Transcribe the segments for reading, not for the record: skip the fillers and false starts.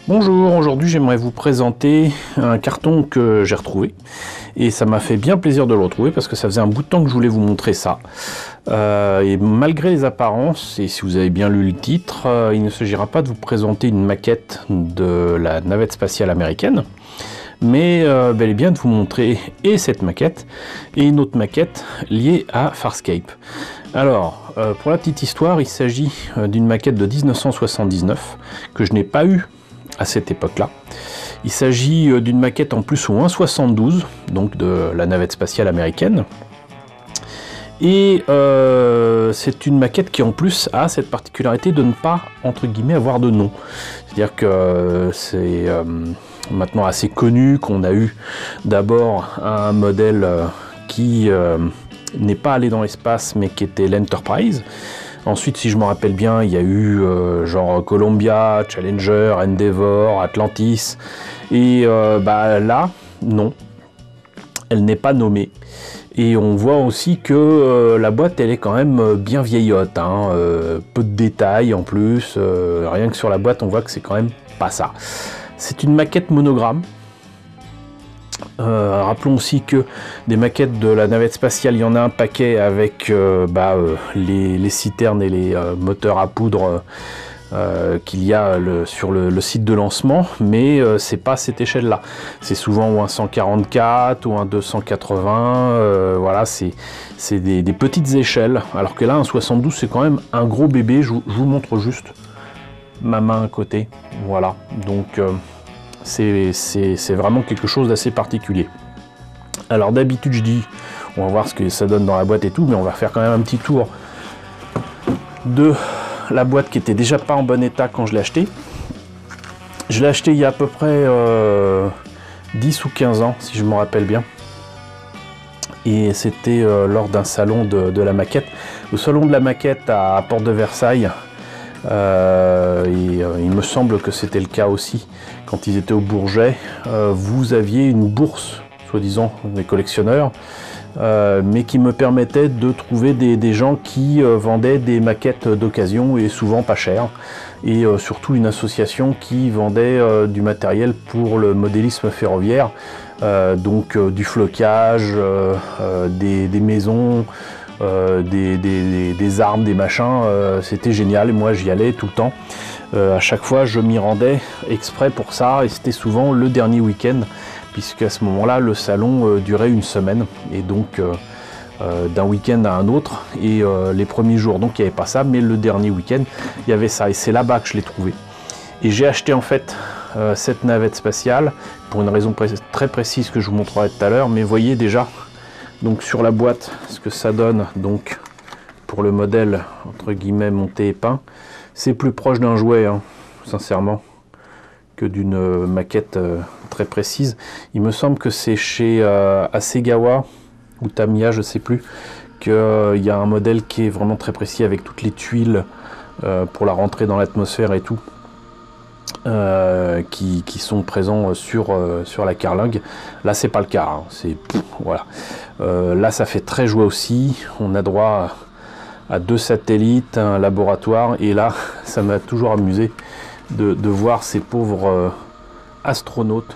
Bonjour, aujourd'hui j'aimerais vous présenter un carton que j'ai retrouvé et ça m'a fait bien plaisir de le retrouver parce que ça faisait un bout de temps que je voulais vous montrer ça. Et malgré les apparences, et si vous avez bien lu le titre, il ne s'agira pas de vous présenter une maquette de la navette spatiale américaine, mais bel et bien de vous montrer et cette maquette et une autre maquette liée à Farscape. Alors, pour la petite histoire, il s'agit d'une maquette de 1979 que je n'ai pas eue à cette époque-là. Il s'agit d'une maquette en plus au 1,72, donc de la navette spatiale américaine. Et c'est une maquette qui en plus a cette particularité de ne pas, entre guillemets, avoir de nom. C'est-à-dire que c'est maintenant assez connu qu'on a eu d'abord un modèle qui n'est pas allé dans l'espace mais qui était l'Enterprise. Ensuite, si je me rappelle bien, il y a eu genre Columbia, Challenger, Endeavour, Atlantis. Et là, non, elle n'est pas nommée. Et on voit aussi que la boîte, elle est quand même bien vieillotte. Hein, peu de détails en plus. Rien que sur la boîte, on voit que c'est quand même pas ça. C'est une maquette monogramme. Rappelons aussi que des maquettes de la navette spatiale, il y en a un paquet avec les citernes et les moteurs à poudre qu'il y a sur le site de lancement, mais c'est pas cette échelle-là. C'est souvent ou un 144 ou un 280, voilà, c'est des petites échelles, alors que là, un 72, c'est quand même un gros bébé. Je vous montre juste ma main à côté, voilà, donc... c'est vraiment quelque chose d'assez particulier. Alors d'habitude je dis, on va voir ce que ça donne dans la boîte et tout, mais on va faire quand même un petit tour de la boîte qui était déjà pas en bon état quand je l'ai acheté. Je l'ai acheté il y a à peu près 10 ou 15 ans, si je me rappelle bien. Et c'était lors d'un salon de la maquette. Au salon de la maquette à Porte de Versailles. Il me semble que c'était le cas aussi quand ils étaient au Bourget. Vous aviez une bourse, soi-disant des collectionneurs, mais qui me permettait de trouver des gens qui vendaient des maquettes d'occasion et souvent pas chères, et surtout une association qui vendait du matériel pour le modélisme ferroviaire, donc du flocage, des maisons, des armes, des machins, c'était génial et moi j'y allais tout le temps. À chaque fois je m'y rendais exprès pour ça et c'était souvent le dernier week-end puisque à ce moment-là le salon durait une semaine et donc d'un week-end à un autre et les premiers jours donc il n'y avait pas ça, mais le dernier week-end il y avait ça et c'est là-bas que je l'ai trouvé. Et j'ai acheté en fait cette navette spatiale pour une raison très précise que je vous montrerai tout à l'heure, mais voyez déjà donc sur la boîte ce que ça donne donc pour le modèle entre guillemets monté et peint. C'est plus proche d'un jouet hein, sincèrement que d'une maquette très précise. Il me semble que c'est chez Hasegawa ou Tamiya, je sais plus, qu'il y a un modèle qui est vraiment très précis avec toutes les tuiles pour la rentrée dans l'atmosphère et tout. Qui sont présents sur la carlingue. Là c'est pas le cas hein. C'est voilà. Là ça fait très jouet aussi, on a droit à 2 satellites, un laboratoire, et là ça m'a toujours amusé de voir ces pauvres astronautes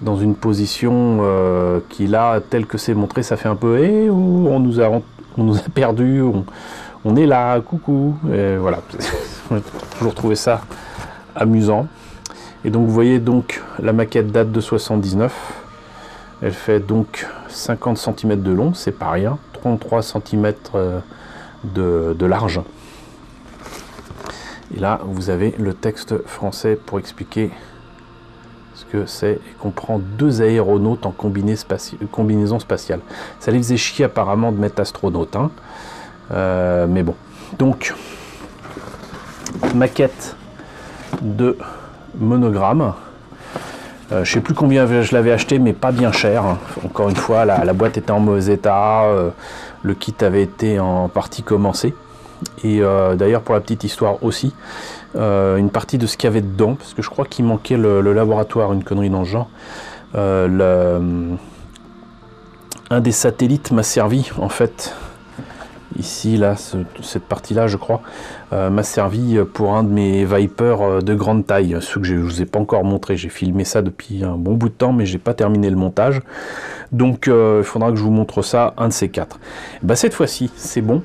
dans une position qui là, tel que c'est montré, ça fait un peu on nous a perdu, on est là, coucou, et voilà. J'ai toujours trouvé ça amusant. Et donc vous voyez donc la maquette date de 79, elle fait donc 50 cm de long, c'est pas rien, 33 cm de large. Et là vous avez le texte français pour expliquer ce que c'est et qu'on prend 2 aéronautes en combinaison spatiale. Ça les faisait chier apparemment de mettre astronaute hein. Mais bon, donc maquette de monogramme. Je sais plus combien je l'avais acheté, mais pas bien cher. Encore une fois, la boîte était en mauvais état, le kit avait été en partie commencé. Et d'ailleurs, pour la petite histoire aussi, une partie de ce qu'il y avait dedans, parce que je crois qu'il manquait le laboratoire, une connerie dans ce genre. Un des satellites m'a servi en fait ici, là, cette partie-là, je crois, m'a servi pour un de mes Viper de grande taille, ceux que je ne vous ai pas encore montré. J'ai filmé ça depuis un bon bout de temps, mais j'ai pas terminé le montage. Donc, il faudra que je vous montre ça, un de ces quatre. Bah, cette fois-ci, c'est bon.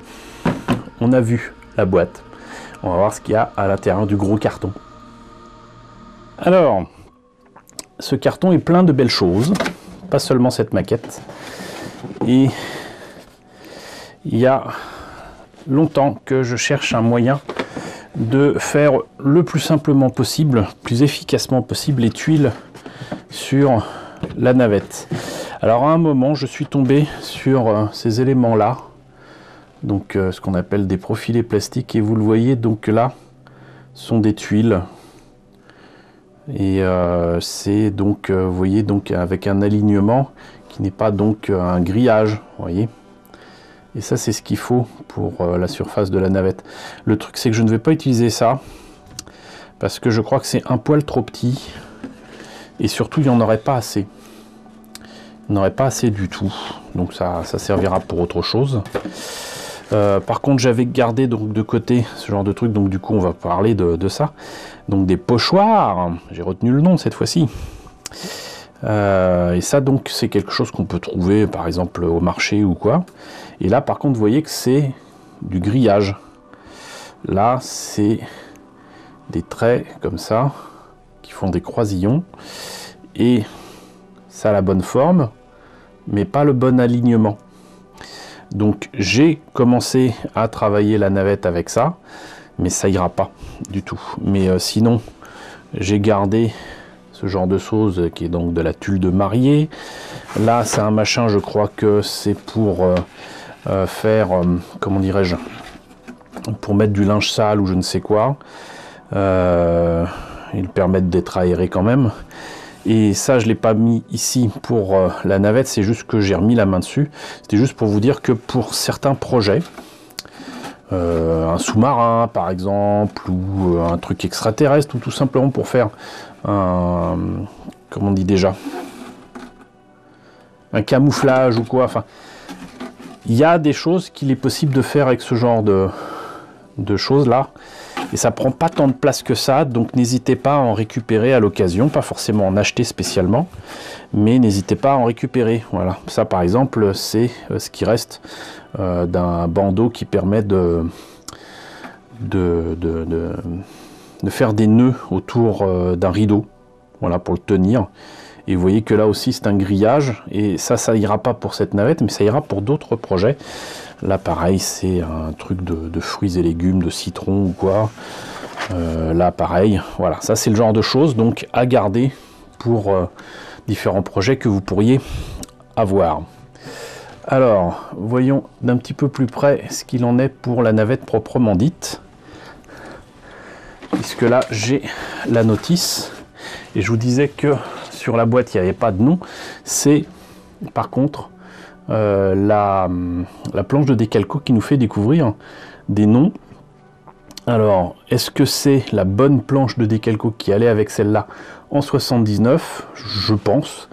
On a vu la boîte. On va voir ce qu'il y a à l'intérieur du gros carton. Alors, ce carton est plein de belles choses, pas seulement cette maquette. Et il y a longtemps que je cherche un moyen de faire le plus simplement possible, plus efficacement possible, les tuiles sur la navette. Alors à un moment, je suis tombé sur ces éléments-là, donc ce qu'on appelle des profilés plastiques, et vous le voyez, donc là, sont des tuiles. Et c'est donc, vous voyez, donc avec un alignement qui n'est pas donc un grillage, vous voyez. Et ça, c'est ce qu'il faut pour la surface de la navette. Le truc, c'est que je ne vais pas utiliser ça, parce que je crois que c'est un poil trop petit, et surtout, il n'y en aurait pas assez. Il n'y en aurait pas assez du tout, donc ça servira pour autre chose. Par contre, j'avais gardé donc de côté ce genre de truc, donc du coup on va parler de ça. Donc des pochoirs, j'ai retenu le nom cette fois-ci. Et ça donc c'est quelque chose qu'on peut trouver par exemple au marché ou quoi. Et là par contre vous voyez que c'est du grillage. Là c'est des traits comme ça qui font des croisillons. Et ça a la bonne forme, mais pas le bon alignement. Donc j'ai commencé à travailler la navette avec ça, mais ça ira pas du tout. Mais sinon, j'ai gardé ce genre de choses qui est donc de la tulle de mariée. Là, c'est un machin, je crois que c'est pour faire, comment dirais-je, pour mettre du linge sale ou je ne sais quoi. Ils permettent d'être aérés quand même. Et ça, je ne l'ai pas mis ici pour la navette, c'est juste que j'ai remis la main dessus. C'était juste pour vous dire que pour certains projets, un sous-marin par exemple, ou un truc extraterrestre, ou tout simplement pour faire un, comment on dit déjà, un camouflage ou quoi, enfin, il y a des choses qu'il est possible de faire avec ce genre de choses là. Et ça prend pas tant de place que ça, donc n'hésitez pas à en récupérer à l'occasion, pas forcément en acheter spécialement, mais n'hésitez pas à en récupérer. Voilà, ça par exemple, c'est ce qui reste d'un bandeau qui permet de faire des nœuds autour d'un rideau, voilà, pour le tenir. Et vous voyez que là aussi c'est un grillage, et ça ira pas pour cette navette, mais ça ira pour d'autres projets. Là pareil, c'est un truc de fruits et légumes, de citron ou quoi. Là pareil, voilà, ça c'est le genre de choses donc à garder pour différents projets que vous pourriez avoir. Alors, voyons d'un petit peu plus près ce qu'il en est pour la navette proprement dite. Puisque là j'ai la notice, et je vous disais que sur la boîte il n'y avait pas de nom, c'est par contre la planche de décalco qui nous fait découvrir des noms. Alors, est-ce que c'est la bonne planche de décalco qui allait avec celle-là en 79? Je pense,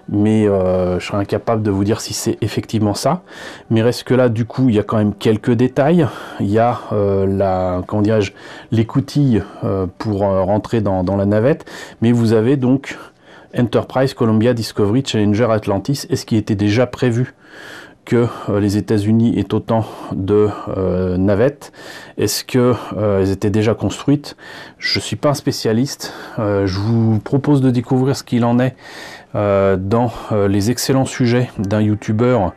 mais je serais incapable de vous dire si c'est effectivement ça. Mais reste que là, du coup, il y a quand même quelques détails. Il y a comment dirais-je, l'écoutille pour rentrer dans la navette, mais vous avez donc Enterprise, Columbia, Discovery, Challenger, Atlantis, et ce qui était déjà prévu que les États-Unis aient autant de navettes. Est-ce qu'elles étaient déjà construites? Je ne suis pas un spécialiste. Je vous propose de découvrir ce qu'il en est dans les excellents sujets d'un youtubeur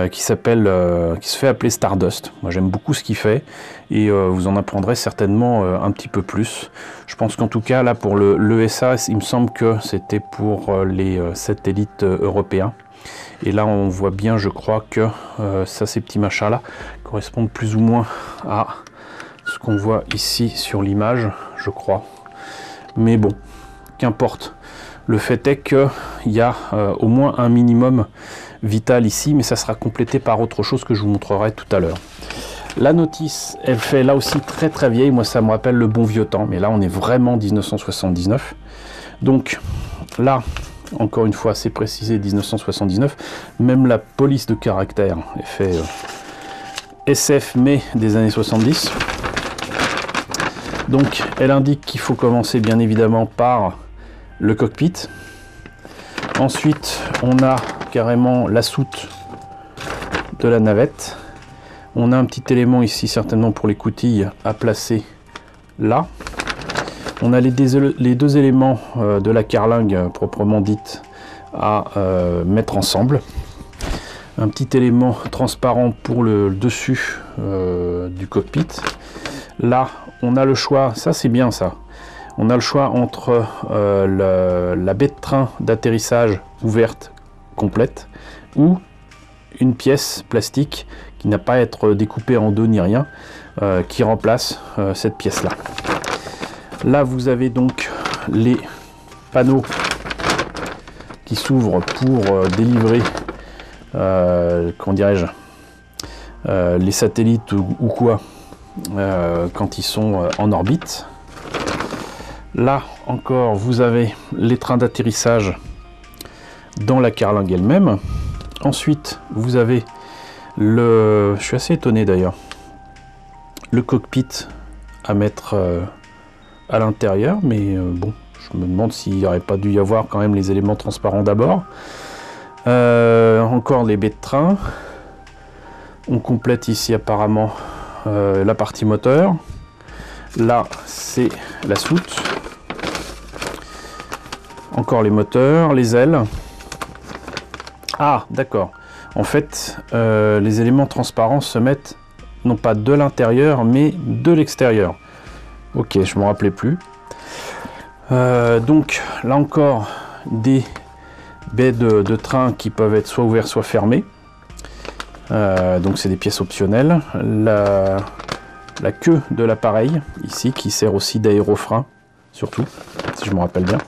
qui se fait appeler Stardust. Moi j'aime beaucoup ce qu'il fait, et vous en apprendrez certainement un petit peu plus. Je pense qu'en tout cas là pour l'ESA, il me semble que c'était pour les satellites européens. Et là on voit bien, je crois que ça, ces petits machins là correspondent plus ou moins à ce qu'on voit ici sur l'image, je crois. Mais bon, qu'importe. Le fait est qu'il y a au moins un minimum vital ici, mais ça sera complété par autre chose que je vous montrerai tout à l'heure. La notice, elle fait là aussi très très vieille. Moi ça me rappelle le bon vieux temps, mais là on est vraiment 1979. Donc là, encore une fois, c'est précisé 1979. Même la police de caractère SF mais des années 70. Donc elle indique qu'il faut commencer bien évidemment par le cockpit. Ensuite on a carrément la soute de la navette. On a un petit élément ici certainement pour les coutilles à placer là. On a les deux éléments de la carlingue proprement dite à mettre ensemble. Un petit élément transparent pour le dessus du cockpit. Là, on a le choix, ça c'est bien ça. On a le choix entre la baie de train d'atterrissage ouverte complète ou une pièce plastique qui n'a pas à être découpée en deux ni rien, qui remplace cette pièce là. Là vous avez donc les panneaux qui s'ouvrent pour délivrer comment dirais-je les satellites ou quoi quand ils sont en orbite. Là encore vous avez les trains d'atterrissage dans la carlingue elle-même. Ensuite vous avez je suis assez étonné d'ailleurs, le cockpit à mettre à l'intérieur, mais bon, je me demande s'il n'y aurait pas dû y avoir quand même les éléments transparents d'abord. Encore les baies de train. On complète ici apparemment la partie moteur. Là c'est la soute. Encore les moteurs, les ailes. Ah d'accord. En fait, les éléments transparents se mettent non pas de l'intérieur, mais de l'extérieur. Ok, je ne me rappelais plus. Donc, là encore, des baies de train qui peuvent être soit ouvertes, soit fermées. Donc, c'est des pièces optionnelles. La queue de l'appareil, ici, qui sert aussi d'aérofrein, surtout, si je me rappelle bien.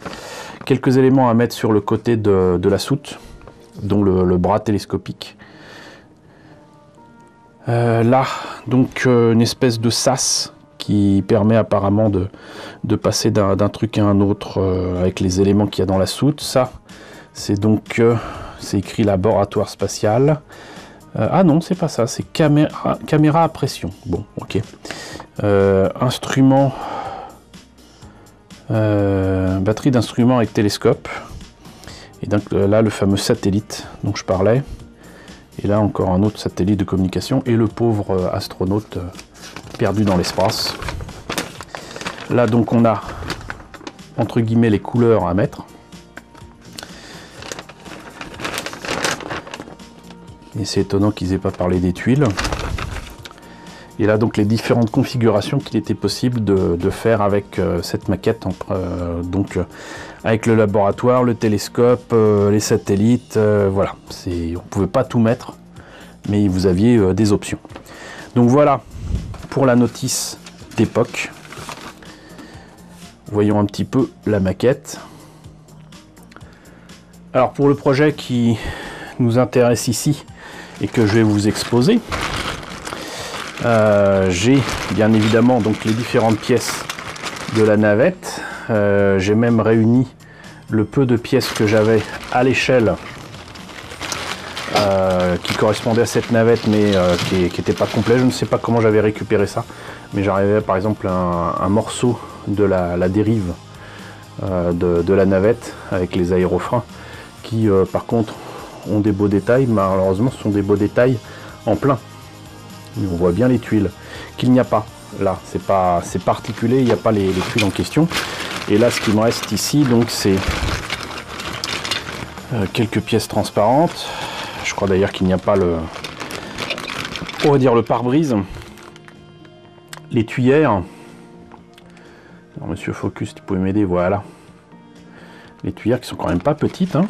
Quelques éléments à mettre sur le côté de la soute, dont le bras télescopique. Là, donc une espèce de sas qui permet apparemment de passer d'un truc à un autre avec les éléments qu'il y a dans la soute. Ça, c'est donc c'est écrit laboratoire spatial. Ah non, c'est pas ça, c'est caméra à pression. Bon, ok. Instrument, batterie d'instrument avec télescope. Et donc là, le fameux satellite dont je parlais. Et là, encore un autre satellite de communication. Et le pauvre astronaute perdu dans l'espace. Là, donc, on a, entre guillemets, les couleurs à mettre. Et c'est étonnant qu'ils n'aient pas parlé des tuiles. Et là, donc, les différentes configurations qu'il était possible de faire avec cette maquette. Donc, avec le laboratoire, le télescope, les satellites, voilà. On ne pouvait pas tout mettre, mais vous aviez des options. Donc voilà pour la notice d'époque. Voyons un petit peu la maquette. Alors pour le projet qui nous intéresse ici et que je vais vous exposer, j'ai bien évidemment donc les différentes pièces de la navette. J'ai même réuni le peu de pièces que j'avais à l'échelle qui correspondait à cette navette mais qui n'était pas complet. Je ne sais pas comment j'avais récupéré ça, mais j'arrivais par exemple un morceau de la dérive de la navette avec les aérofreins qui par contre ont des beaux détails. Malheureusement ce sont des beaux détails en plein, mais on voit bien les tuiles qu'il n'y a pas là, c'est pas articulé, il n'y a pas les tuiles en question. Et là ce qui me reste ici donc c'est quelques pièces transparentes. Je crois d'ailleurs qu'il n'y a pas on va dire le pare-brise, les tuyères. Alors, monsieur Focus, tu pouvais m'aider, voilà. Les tuyères qui sont quand même pas petites, hein.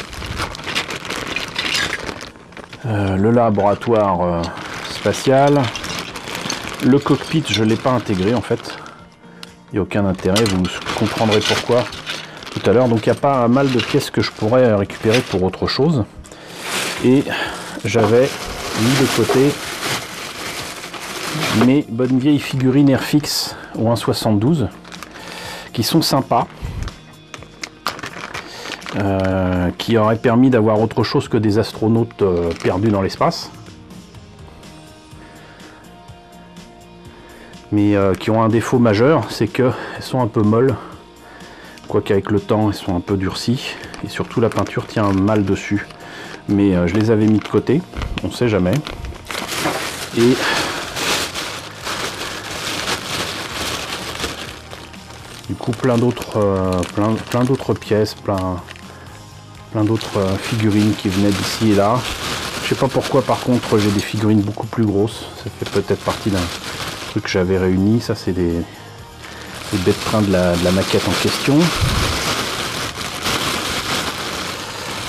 Le laboratoire spatial. Le cockpit, je ne l'ai pas intégré en fait. Il n'y a aucun intérêt, vous comprendrez pourquoi tout à l'heure. Donc il n'y a pas mal de pièces que je pourrais récupérer pour autre chose. Et j'avais mis de côté mes bonnes vieilles figurines Airfix au 1,72 qui sont sympas, qui auraient permis d'avoir autre chose que des astronautes perdus dans l'espace. mais qui ont un défaut majeur, c'est qu'elles sont un peu molles. Quoique avec le temps, elles sont un peu durcies. Et surtout, la peinture tient mal dessus. Mais je les avais mis de côté, on ne sait jamais. Et du coup, plein d'autres pièces, plein d'autres figurines qui venaient d'ici et là. Je sais pas pourquoi, par contre, j'ai des figurines beaucoup plus grosses. Ça fait peut-être partie d'un truc que j'avais réuni. Ça, c'est des bêtes trains de la maquette en question.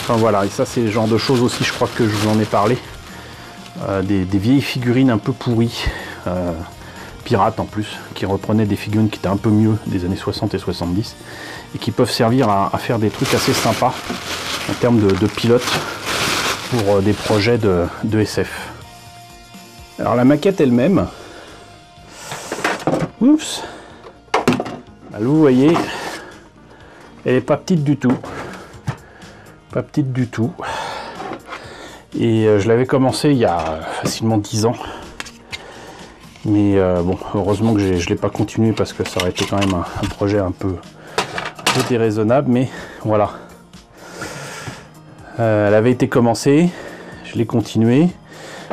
Enfin voilà, et ça c'est le genre de choses aussi, je crois que je vous en ai parlé. Des vieilles figurines un peu pourries, pirates en plus, qui reprenaient des figurines qui étaient un peu mieux des années 60 et 70, et qui peuvent servir à faire des trucs assez sympas en termes de pilotes pour des projets de SF. Alors la maquette elle-même, oups, alors vous voyez, elle n'est pas petite du tout. Pas petite du tout. Et je l'avais commencé il y a facilement 10 ans. Mais bon, heureusement que je ne l'ai pas continué parce que ça aurait été quand même un projet un peu déraisonnable. Mais voilà. Elle avait été commencée. Je l'ai continué.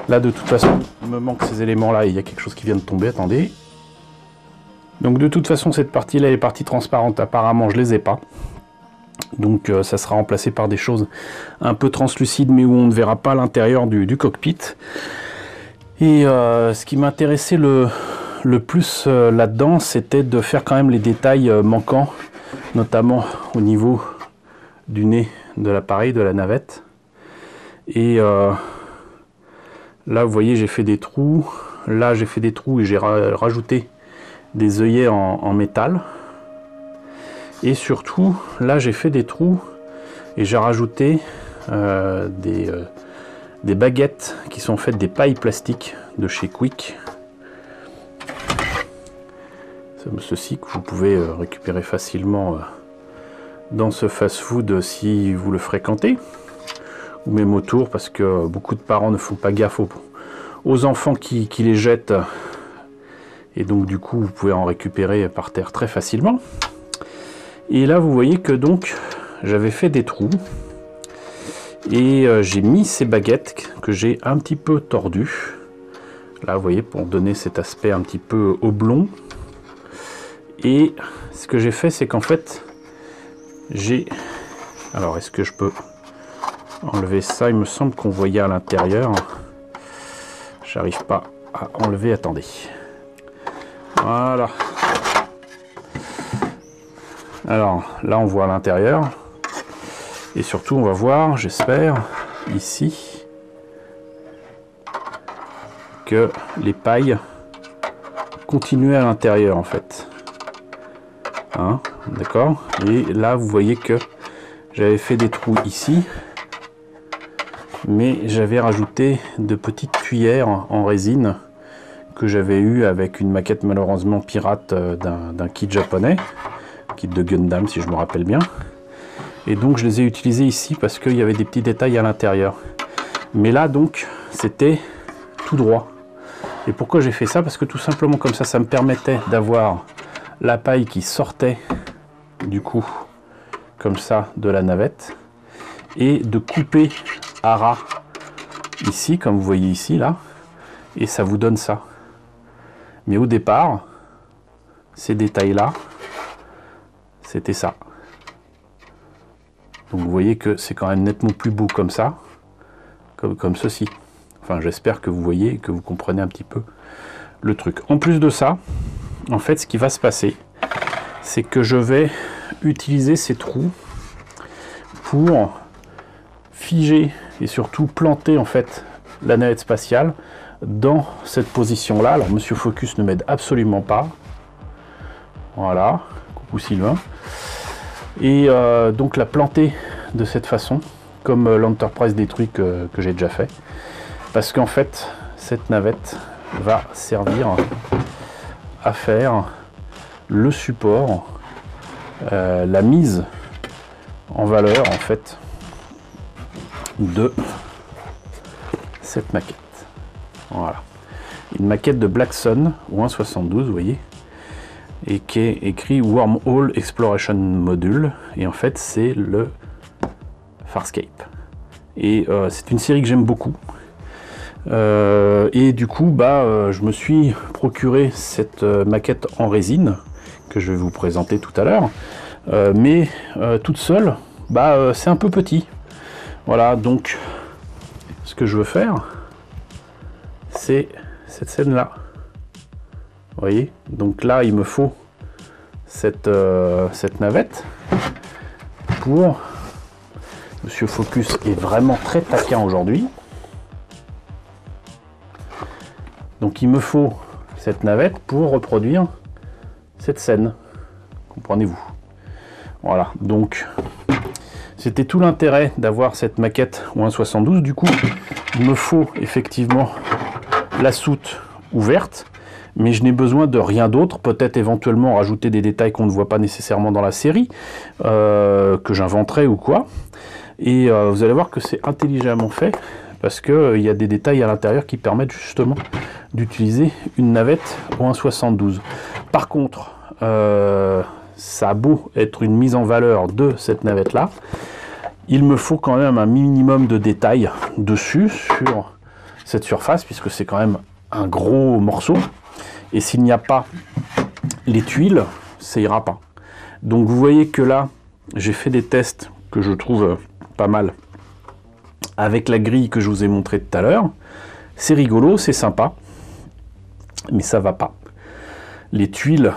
Là, de toute façon, il me manque ces éléments-là. Il y a quelque chose qui vient de tomber. Attendez. Donc de toute façon, cette partie-là, les parties transparentes, apparemment, je les ai pas. Donc ça sera remplacé par des choses un peu translucides, mais où on ne verra pas l'intérieur du cockpit. Et ce qui m'intéressait le plus là-dedans, c'était de faire quand même les détails manquants, notamment au niveau du nez de l'appareil, de la navette. Et là, vous voyez, j'ai fait des trous. Là, j'ai fait des trous et j'ai rajouté des œillets en métal. Et surtout, là j'ai fait des trous et j'ai rajouté des baguettes qui sont faites des pailles plastiques de chez Quick. Ceci que vous pouvez récupérer facilement dans ce fast-food si vous le fréquentez. Ou même autour, parce que beaucoup de parents ne font pas gaffe aux enfants qui les jettent. Et donc du coup, vous pouvez en récupérer par terre très facilement. Et là, vous voyez que donc, j'avais fait des trous. Et j'ai mis ces baguettes que j'ai un petit peu tordues. Là, vous voyez, pour donner cet aspect un petit peu oblong. Et ce que j'ai fait, c'est qu'en fait, j'ai... Alors, est-ce que je peux enlever ça? Il me semble qu'on voyait à l'intérieur. J'arrive pas à enlever. Attendez. Voilà. Alors là on voit à l'intérieur et surtout on va voir, j'espère, ici que les pailles continuaient à l'intérieur en fait. Hein, d'accord? Et là vous voyez que j'avais fait des trous ici, mais j'avais rajouté de petites cuillères en résine que j'avais eu avec une maquette malheureusement pirate d'un kit japonais. De Gundam si je me rappelle bien, et donc je les ai utilisés ici parce qu'il y avait des petits détails à l'intérieur, mais là donc c'était tout droit. Et pourquoi j'ai fait ça? Parce que tout simplement comme ça me permettait d'avoir la paille qui sortait du coup comme ça de la navette et de couper à ras ici comme vous voyez ici là, et ça vous donne ça. Mais au départ ces détails là c'était ça. Donc vous voyez que c'est quand même nettement plus beau comme ça, comme ceci. Enfin j'espère que vous voyez et que vous comprenez un petit peu le truc. En plus de ça, en fait ce qui va se passer, c'est que je vais utiliser ces trous pour figer et surtout planter en fait la navette spatiale dans cette position là. Alors Monsieur Focus ne m'aide absolument pas. Voilà, coucou Sylvain. Et donc la planter de cette façon, comme l'Enterprise détruit que j'ai déjà fait. Parce qu'en fait, cette navette va servir à faire le support, la mise en valeur en fait de cette maquette. Voilà. une maquette de Black Sun ou 1.72, vous voyez, et qui est écrit Wormhole Exploration Module, et en fait c'est le Farscape. Et c'est une série que j'aime beaucoup. Et du coup, je me suis procuré cette maquette en résine que je vais vous présenter tout à l'heure, mais toute seule, c'est un peu petit. Voilà, donc ce que je veux faire, c'est cette scène-là. Vous voyez, donc là, il me faut cette navette pour... Monsieur Focus est vraiment très taquin aujourd'hui. Donc il me faut cette navette pour reproduire cette scène. Comprenez-vous? Voilà, donc c'était tout l'intérêt d'avoir cette maquette ou 1.72. Du coup, il me faut effectivement la soute ouverte, mais je n'ai besoin de rien d'autre. Peut-être éventuellement rajouter des détails qu'on ne voit pas nécessairement dans la série, que j'inventerai ou quoi. Et vous allez voir que c'est intelligemment fait, parce qu'il y a des détails à l'intérieur qui permettent justement d'utiliser une navette au 1.72. Par contre, ça a beau être une mise en valeur de cette navette-là, il me faut quand même un minimum de détails dessus, sur cette surface, puisque c'est quand même un gros morceau. Et s'il n'y a pas les tuiles, ça ira pas. Donc vous voyez que là, j'ai fait des tests que je trouve pas mal avec la grille que je vous ai montré tout à l'heure. C'est rigolo, c'est sympa, mais ça va pas. Les tuiles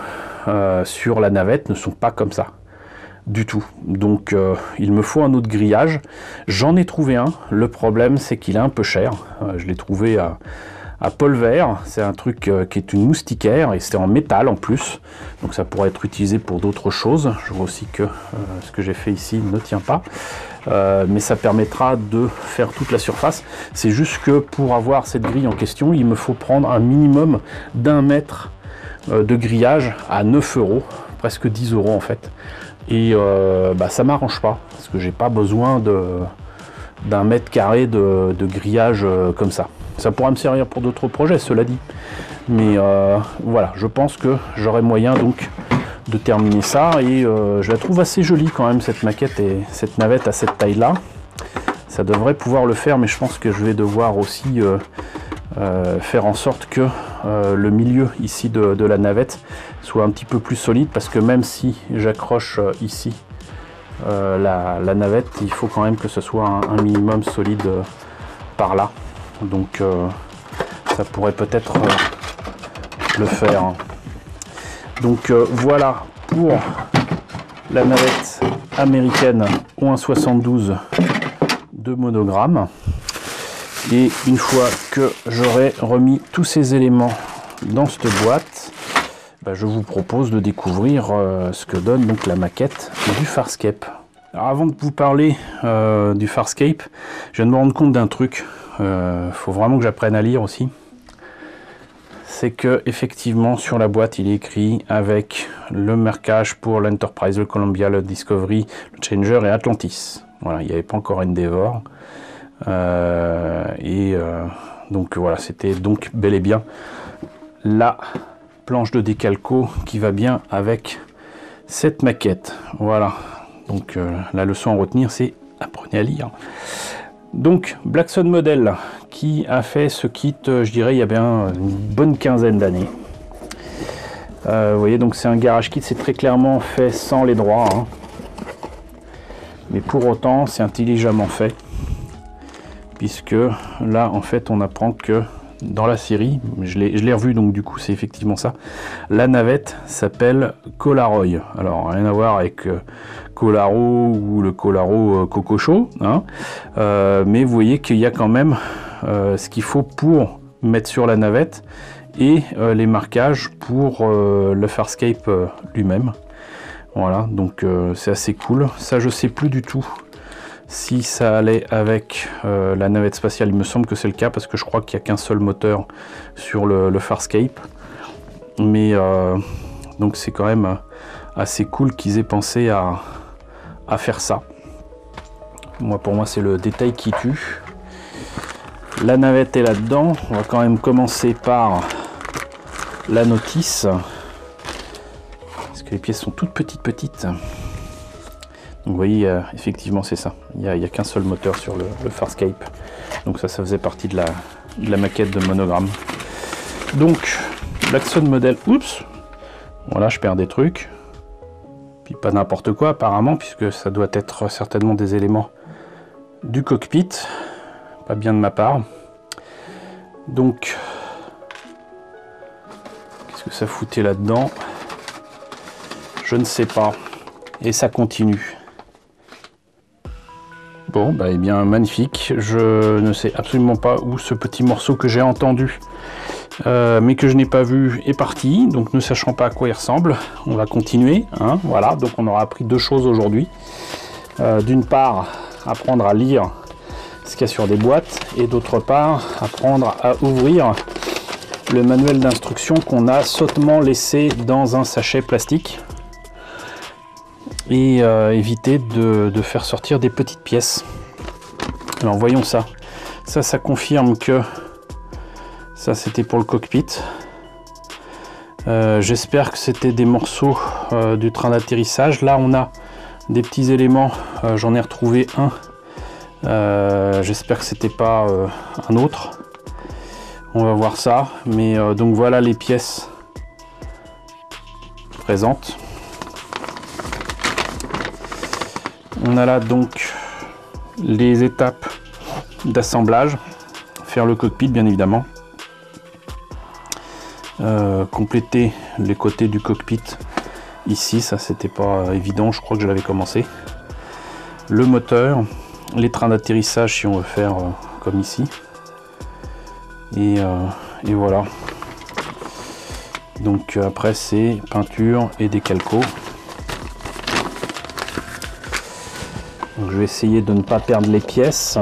sur la navette ne sont pas comme ça du tout. Donc il me faut un autre grillage. J'en ai trouvé un. Le problème, c'est qu'il est un peu cher. Je l'ai trouvé à Polver. C'est un truc qui est une moustiquaire et c'est en métal en plus. Donc ça pourrait être utilisé pour d'autres choses. Je vois aussi que ce que j'ai fait ici ne tient pas. Mais ça permettra de faire toute la surface. C'est juste que pour avoir cette grille en question, il me faut prendre un minimum d'1 mètre de grillage à 9 €, presque 10 € en fait. Et ça m'arrange pas, parce que j'ai pas besoin d'1 mètre carré de grillage comme ça. Ça pourra me servir pour d'autres projets, cela dit. Mais voilà, je pense que j'aurai moyen donc de terminer ça. Et je la trouve assez jolie quand même, cette maquette et cette navette à cette taille-là. Ça devrait pouvoir le faire, mais je pense que je vais devoir aussi faire en sorte que le milieu ici de la navette soit un petit peu plus solide, parce que même si j'accroche ici la navette, il faut quand même que ce soit un minimum solide par là. Donc ça pourrait peut-être le faire. Donc voilà pour la navette américaine au 1.72 de monogramme. Et une fois que j'aurai remis tous ces éléments dans cette boîte, je vous propose de découvrir ce que donne donc la maquette du Farscape. Alors avant de vous parler du Farscape, je viens de me rendre compte d'un truc. Faut vraiment que j'apprenne à lire aussi. C'est que effectivement sur la boîte il est écrit avec le marquage pour l'Enterprise, le Columbia, le Discovery, le Challenger et Atlantis. Voilà, il n'y avait pas encore Endeavour. Donc voilà, c'était donc bel et bien la planche de décalco qui va bien avec cette maquette. Voilà, donc la leçon à retenir, c'est apprenez à lire. Donc Black Sun Model qui a fait ce kit, je dirais il y a bien une bonne quinzaine d'années. Vous voyez, donc c'est un garage kit, c'est très clairement fait sans les droits, hein. Mais pour autant c'est intelligemment fait, puisque là en fait on apprend que dans la série, je l'ai revu, donc du coup c'est effectivement ça, la navette s'appelle Kolaroy. Alors rien à voir avec Kolaro ou le Kolaro Cococho, hein. Mais vous voyez qu'il y a quand même ce qu'il faut pour mettre sur la navette et les marquages pour le Farscape lui-même. Voilà, donc c'est assez cool. Ça je sais plus du tout si ça allait avec la navette spatiale. Il me semble que c'est le cas, parce que je crois qu'il n'y a qu'un seul moteur sur le Farscape. Mais donc c'est quand même assez cool qu'ils aient pensé à faire ça. Pour moi c'est le détail qui tue. La navette est là-dedans. On va quand même commencer par la notice. Parce que les pièces sont toutes petites. Donc vous voyez, effectivement c'est ça. Il n'y a qu'un seul moteur sur le Farscape. Donc ça faisait partie de la maquette de Monogram. Donc, l'Axon modèle... Oups! Voilà, je perds des trucs. Puis pas n'importe quoi apparemment, puisque ça doit être certainement des éléments du cockpit. Pas bien de ma part. Donc, qu'est-ce que ça foutait là-dedans? Je ne sais pas. Et ça continue. Bon, bah, eh bien, magnifique. Je ne sais absolument pas où ce petit morceau que j'ai entendu, mais que je n'ai pas vu, est parti. Donc, ne sachant pas à quoi il ressemble, on va continuer. Hein, voilà, donc on aura appris deux choses aujourd'hui. D'une part, apprendre à lire ce qu'il y a sur des boîtes, et d'autre part, apprendre à ouvrir le manuel d'instruction qu'on a sottement laissé dans un sachet plastique. Et éviter de faire sortir des petites pièces. Alors voyons ça. Ça confirme que ça c'était pour le cockpit. J'espère que c'était des morceaux du train d'atterrissage. Là on a des petits éléments. J'en ai retrouvé un. J'espère que c'était pas un autre. On va voir ça. Mais donc voilà les pièces présentes. On a là donc les étapes d'assemblage, faire le cockpit bien évidemment, compléter les côtés du cockpit ici, ça c'était pas évident, je crois que je l'avais commencé, le moteur, les trains d'atterrissage si on veut faire comme ici, et voilà. Donc après c'est peinture et décalco. Donc, je vais essayer de ne pas perdre les pièces.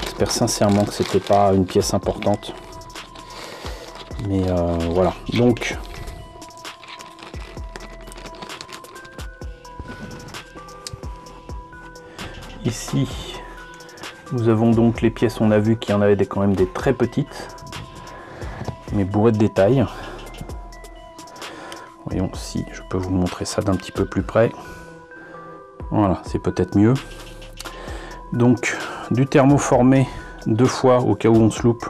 J'espère sincèrement que c'était pas une pièce importante. Mais voilà. Donc ici nous avons donc les pièces. On a vu qu'il y en avait quand même des très petites, mais bourrées de détails. Voyons si je peux vous montrer ça d'un petit peu plus près. Voilà, c'est peut-être mieux. Donc du thermoformé 2 fois au cas où on se loupe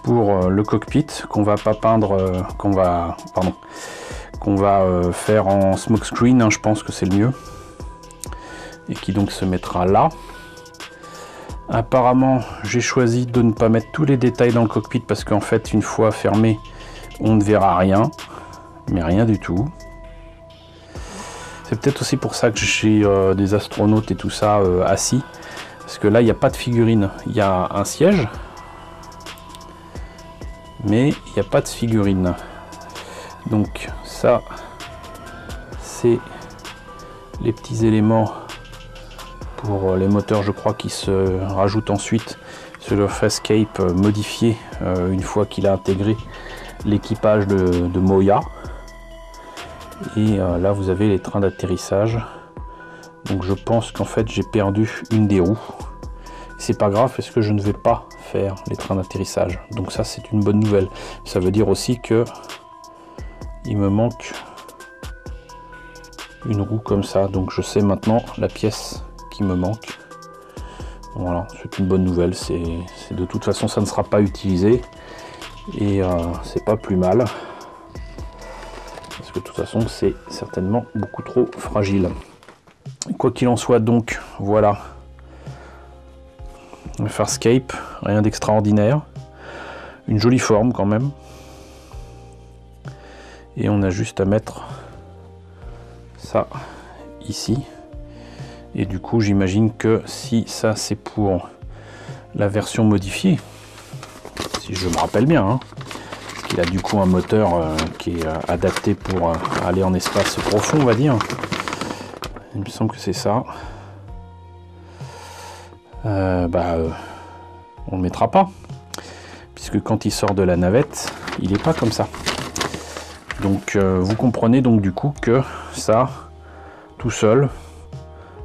pour le cockpit, qu'on va pas peindre, qu'on va faire en smokescreen, hein, je pense que c'est le mieux, et qui donc se mettra là. Apparemment j'ai choisi de ne pas mettre tous les détails dans le cockpit parce qu'en fait une fois fermé on ne verra rien, mais rien du tout. C'est peut-être aussi pour ça que j'ai des astronautes et tout ça assis. Parce que là, il n'y a pas de figurine. Il y a un siège. Mais il n'y a pas de figurine. Donc ça, c'est les petits éléments pour les moteurs, je crois, qui se rajoutent ensuite sur le Farscape modifié une fois qu'il a intégré l'équipage de Moya. Et là vous avez les trains d'atterrissage. Donc je pense qu'en fait j'ai perdu une des roues. C'est pas grave parce que je ne vais pas faire les trains d'atterrissage. Donc ça c'est une bonne nouvelle. Ça veut dire aussi que il me manque une roue comme ça. Donc je sais maintenant la pièce qui me manque. Voilà, c'est une bonne nouvelle. C'est de toute façon ça ne sera pas utilisé. Et c'est pas plus mal. Parce que de toute façon c'est certainement beaucoup trop fragile. Quoi qu'il en soit, donc voilà le Farscape, rien d'extraordinaire, une jolie forme quand même, et on a juste à mettre ça ici. Et du coup j'imagine que si ça c'est pour la version modifiée, si je me rappelle bien, hein, il a du coup un moteur qui est adapté pour aller en espace profond, on va dire. Il me semble que c'est ça. On le mettra pas, puisque quand il sort de la navette, il n'est pas comme ça. Donc vous comprenez donc du coup que ça, tout seul,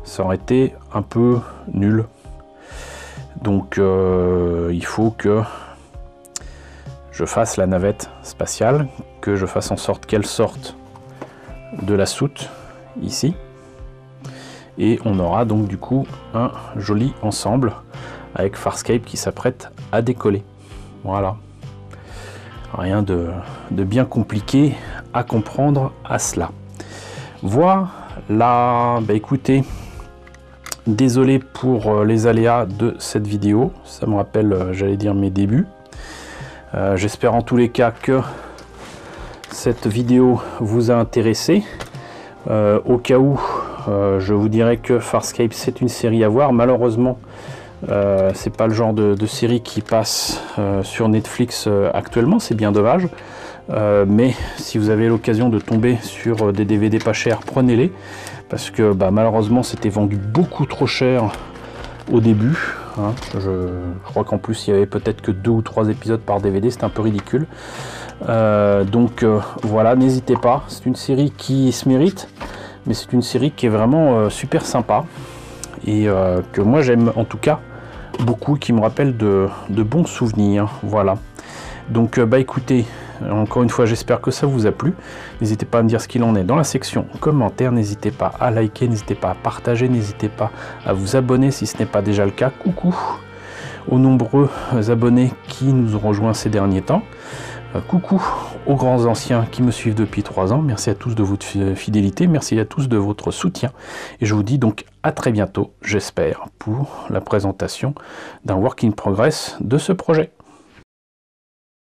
ça aurait été un peu nul. Donc il faut que je fasse la navette spatiale, que je fasse en sorte qu'elle sorte de la soute ici, et on aura donc du coup un joli ensemble avec Farscape qui s'apprête à décoller. Voilà, rien de bien compliqué à comprendre à cela. Voilà, bah écoutez, désolé pour les aléas de cette vidéo, ça me rappelle, j'allais dire, mes débuts. J'espère en tous les cas que cette vidéo vous a intéressé. Au cas où, je vous dirais que Farscape, c'est une série à voir. Malheureusement, c'est pas le genre de série qui passe sur Netflix actuellement, c'est bien dommage. Mais si vous avez l'occasion de tomber sur des DVD pas chers, prenez-les, parce que malheureusement c'était vendu beaucoup trop cher au début, hein. Je crois qu'en plus il y avait peut-être que 2 ou 3 épisodes par DVD, c'était un peu ridicule. Donc voilà, n'hésitez pas, c'est une série qui se mérite, mais c'est une série qui est vraiment super sympa, et que moi j'aime en tout cas beaucoup, qui me rappelle de bons souvenirs. Voilà, donc écoutez, encore une fois, j'espère que ça vous a plu. N'hésitez pas à me dire ce qu'il en est dans la section commentaires. N'hésitez pas à liker, n'hésitez pas à partager, n'hésitez pas à vous abonner si ce n'est pas déjà le cas. Coucou aux nombreux abonnés qui nous ont rejoints ces derniers temps. Coucou aux grands anciens qui me suivent depuis 3 ans. Merci à tous de votre fidélité, merci à tous de votre soutien. Et je vous dis donc à très bientôt, j'espère, pour la présentation d'un work in progress de ce projet.